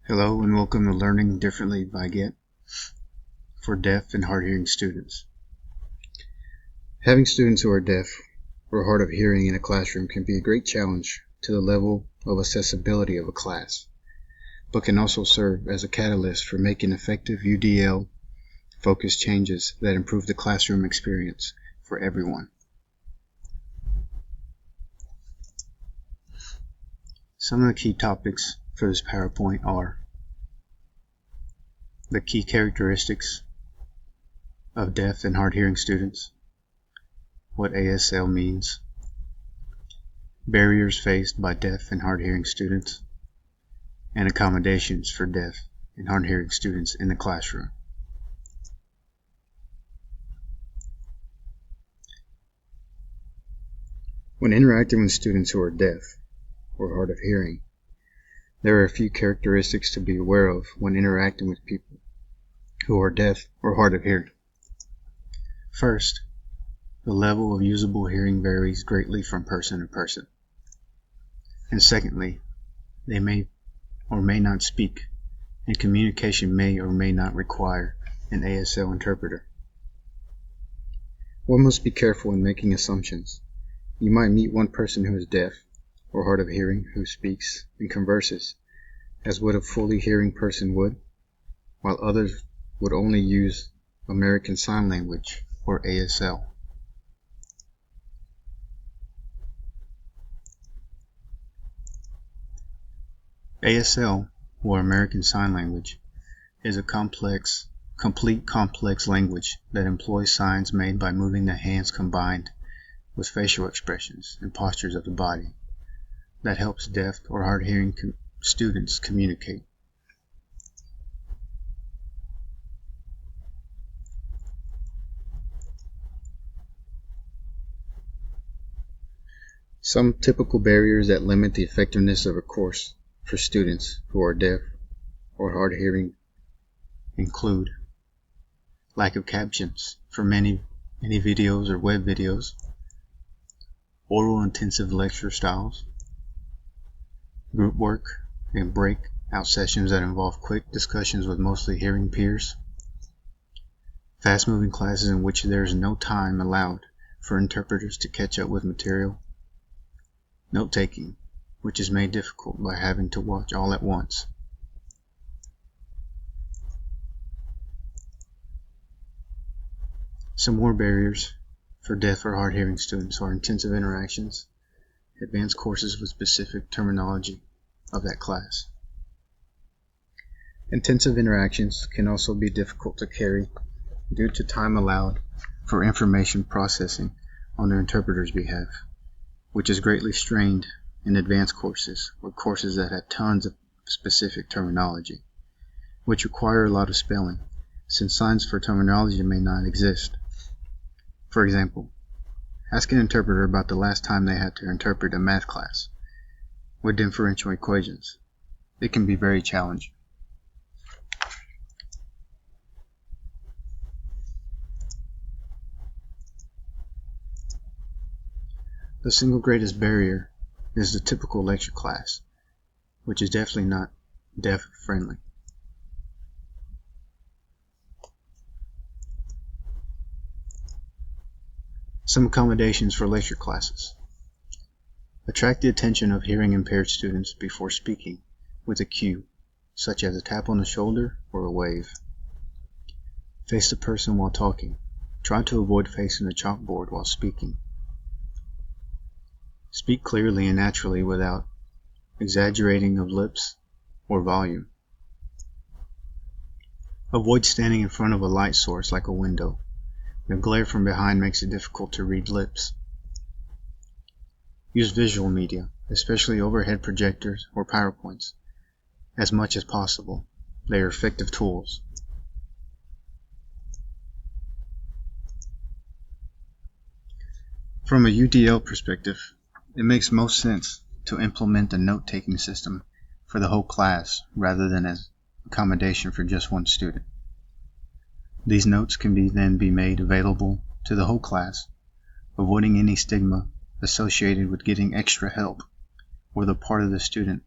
Hello and welcome to Learning Differently by Get for deaf and hard-hearing students. Having students who are deaf or hard of hearing in a classroom can be a great challenge to the level of accessibility of a class, but can also serve as a catalyst for making effective UDL-focused changes that improve the classroom experience for everyone. Some of the key topics for this PowerPoint are the key characteristics of deaf and hard-hearing students, what ASL means, barriers faced by deaf and hard-hearing students, and accommodations for deaf and hard-hearing students in the classroom. When interacting with students who are deaf or hard of hearing, there are a few characteristics to be aware of when interacting with people who are deaf or hard of hearing. First, the level of usable hearing varies greatly from person to person. And secondly, they may or may not speak, and communication may or may not require an ASL interpreter. One must be careful in making assumptions. You might meet one person who is deaf or hard of hearing who speaks and converses as would a fully hearing person would, while others would only use American Sign Language or ASL. ASL, or American Sign Language, is a complete complex language that employs signs made by moving the hands combined with facial expressions and postures of the body that helps deaf or hard-hearing students communicate. Some typical barriers that limit the effectiveness of a course for students who are deaf or hard-hearing include lack of captions for many videos or web videos, oral intensive lecture styles, group work and breakout sessions that involve quick discussions with mostly hearing peers, fast-moving classes in which there is no time allowed for interpreters to catch up with material, note-taking, which is made difficult by having to watch all at once. Some more barriers for deaf or hard-hearing students are intensive interactions, advanced courses with specific terminology of that class. Intensive interactions can also be difficult to carry due to time allowed for information processing on the interpreter's behalf, which is greatly strained in advanced courses or courses that have tons of specific terminology, which require a lot of spelling, since signs for terminology may not exist. For example, ask an interpreter about the last time they had to interpret a math class with differential equations. It can be very challenging. The single greatest barrier is the typical lecture class, which is definitely not deaf friendly. Some accommodations for lecture classes. Attract the attention of hearing impaired students before speaking with a cue, such as a tap on the shoulder or a wave. Face the person while talking. Try to avoid facing the chalkboard while speaking. Speak clearly and naturally without exaggerating of lips or volume. Avoid standing in front of a light source like a window. The glare from behind makes it difficult to read lips. Use visual media, especially overhead projectors or PowerPoints, as much as possible. They are effective tools. From a UDL perspective, it makes most sense to implement a note-taking system for the whole class rather than as accommodation for just one student. These notes can then be made available to the whole class, avoiding any stigma associated with getting extra help or the part of the student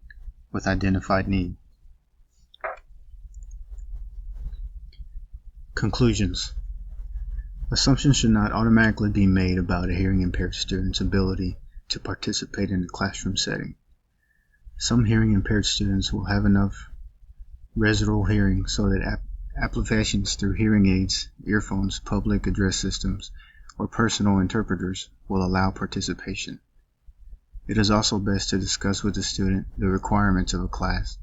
with identified need. Conclusions. Assumptions should not automatically be made about a hearing impaired student's ability to participate in a classroom setting. Some hearing impaired students will have enough residual hearing so that applications through hearing aids, earphones, public address systems, or personal interpreters will allow participation. It is also best to discuss with the student the requirements of a class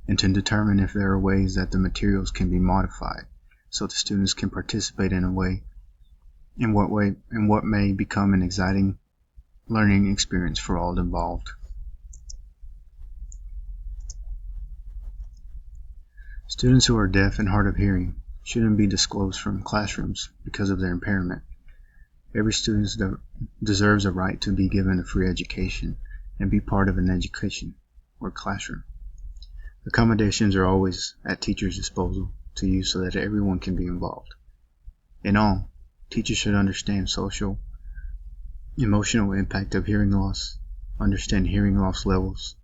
and to determine if there are ways that the materials can be modified so the students can participate in what may become an exciting learning experience for all involved. Students who are deaf and hard of hearing shouldn't be disclosed from classrooms because of their impairment. Every student deserves a right to be given a free education and be part of an education or classroom. Accommodations are always at teachers' disposal to use so that everyone can be involved. In all, teachers should understand social, emotional impact of hearing loss, understand hearing loss levels,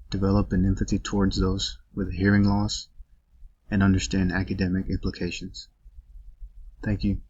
develop an empathy towards those with hearing loss, and understand academic implications. Thank you.